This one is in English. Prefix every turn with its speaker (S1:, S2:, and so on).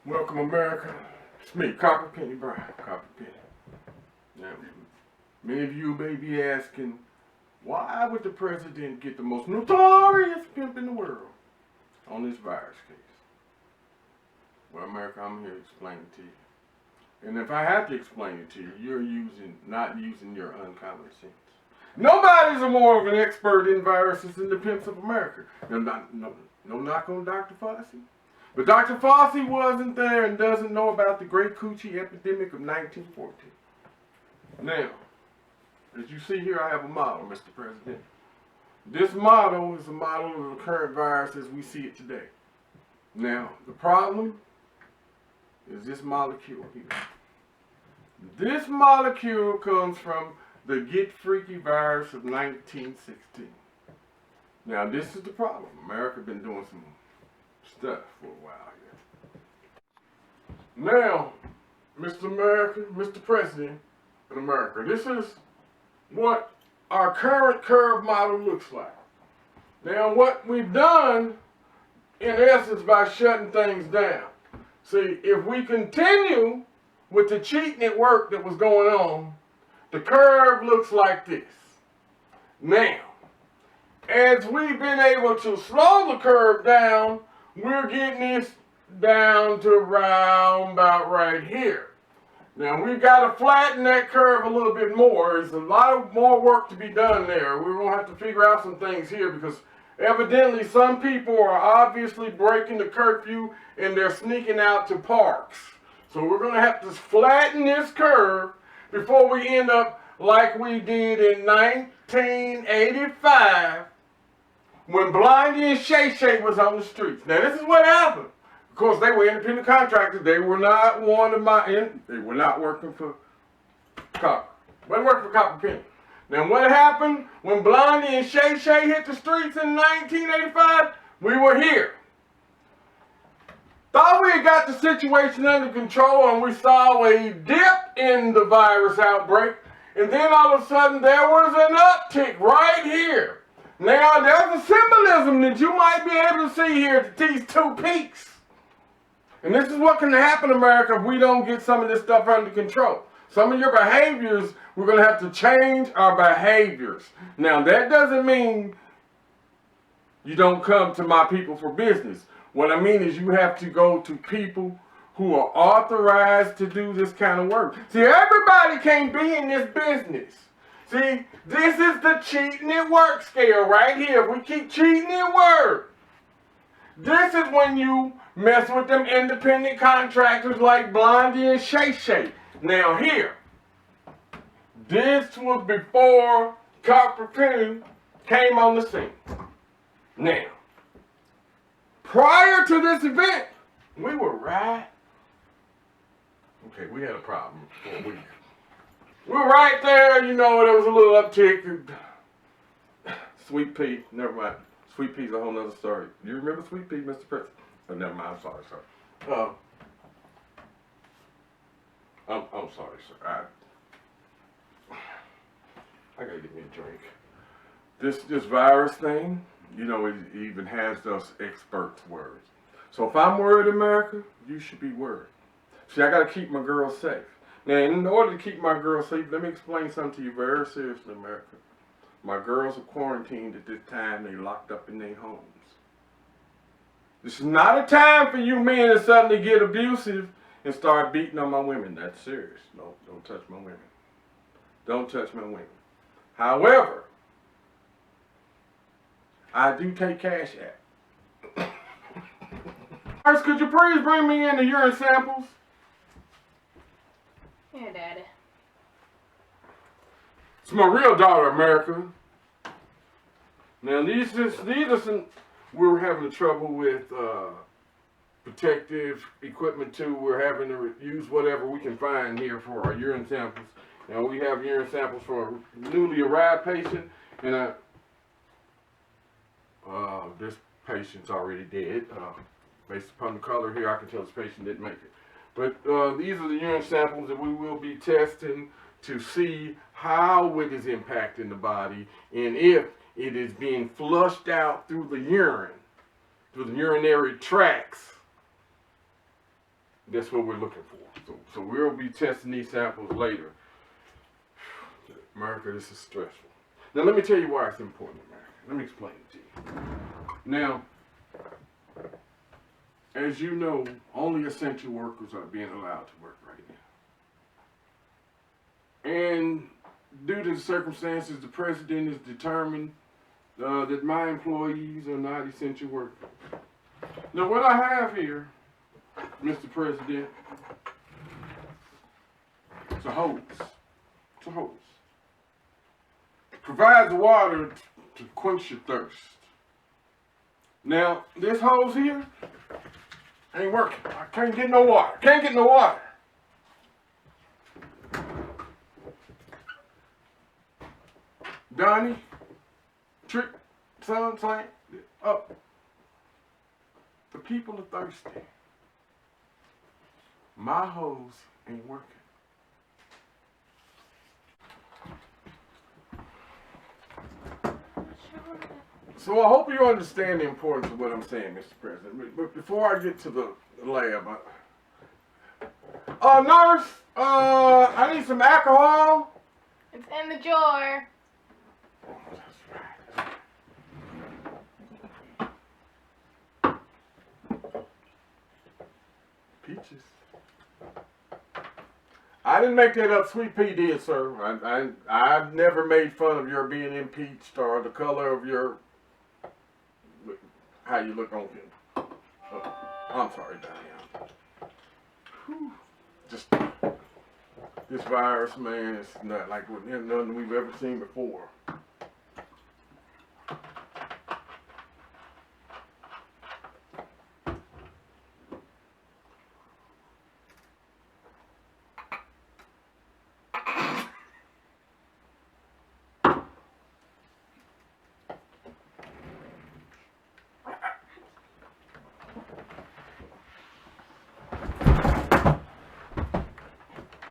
S1: Welcome, America. It's me, Copper Penny Brown. Copper Penny. Now, many of you may be asking, why would the president get the most notorious pimp in the world on this virus case? Well, America, I'm here to explain it to you. And if I have to explain it to you, you're not using your uncommon sense. Nobody's more of an expert in viruses than the pimps of America. Now, no knock on Dr. Fauci. But Dr. Fauci wasn't there and doesn't know about the Great Coochie epidemic of 1914. Now, as you see here, I have a model, Mr. President. This model is a model of the current virus as we see it today. Now, the problem is this molecule here. This molecule comes from the Get Freaky virus of 1916. Now, this is the problem. America been doing some stuff for a while here. Now, Mr. America, Mr. President of America, this is what our current curve model looks like. Now, what we've done, in essence, by shutting things down. See, if we continue with the cheating at work that was going on, the curve looks like this. Now, as we've been able to slow the curve down, we're getting this down to around about right here. Now, we've got to flatten that curve a little bit more. There's a lot of more work to be done there. We're going to have to figure out some things here because evidently some people are obviously breaking the curfew and they're sneaking out to parks. So we're going to have to flatten this curve before we end up like we did in 1985 when Blondie and Shay Shay was on the streets. Now this is what happened. Of course, they were independent contractors. They were not they were not working for Copper. Wasn't working for Copper Penny. Now what happened when Blondie and Shay Shay hit the streets in 1985? We were here. Thought we had got the situation under control and we saw a dip in the virus outbreak. And then all of a sudden there was an uptick right here. Now there's a symbolism that you might be able to see here at these two peaks. And this is what can happen, America, if we don't get some of this stuff under control. Some of your behaviors, we're going to have to change our behaviors. Now that doesn't mean you don't come to my people for business. What I mean is you have to go to people who are authorized to do this kind of work. See, everybody can't be in this business. See, this is the cheating at work scale right here. If we keep cheating at work, this is when you mess with them independent contractors like Blondie and Shay Shay. Now here, this was before Copper Penny came on the scene. Now, prior to this event, we were right. Okay, we had a problem for a week. We were right there, you know, there was a little uptick. Sweet Pea, never mind. Sweet Pea's a whole nother story. Do you remember Sweet Pea, Mr. President? Oh, never mind, I'm sorry. I'm sorry, sir. I gotta get me a drink. This virus thing, you know, it even has those experts' words. So if I'm worried, America, you should be worried. See, I gotta keep my girls safe. Now, in order to keep my girls safe, let me explain something to you very seriously, America. My girls are quarantined at this time. They locked up in their homes. This is not a time for you men to suddenly get abusive and start beating on my women. That's serious. No, don't touch my women. Don't touch my women. However, I do take cash app. First, could you please bring me in the urine samples?
S2: Yeah, Daddy.
S1: It's my real daughter, America. Now, these are some, we're having trouble with protective equipment too. We're having to use whatever we can find here for our urine samples. Now, we have urine samples for a newly arrived patient, and this patient's already dead. Based upon the color here, I can tell this patient didn't make it. But these are the urine samples that we will be testing to see how it is impacting the body and if it is being flushed out through the urine, through the urinary tracts That's what we're looking for. So we'll be testing these samples later. America, this is stressful. Now let me tell you why it's important, America. Let me explain it to you. Now, as you know, only essential workers are being allowed to work right now. And due to the circumstances, the president has determined that my employees are not essential workers. Now what I have here, Mr. President, it's a hose. It's a hose. Provides water to quench your thirst. Now, this hose here ain't working. I can't get no water. Can't get no water. Donnie, Trick, son, up. The people are thirsty. My hose ain't working. So I hope you understand the importance of what I'm saying, Mr. President. But before I get to the lab, nurse, I need some alcohol.
S2: It's in the drawer.
S1: Oh, that's right. Peaches. I didn't make that up. Sweet Pea did, sir. I've never made fun of your being impeached or the color of your, how you look on him. I'm sorry, Donnie. Just this virus, man, it's not like nothing we've ever seen before.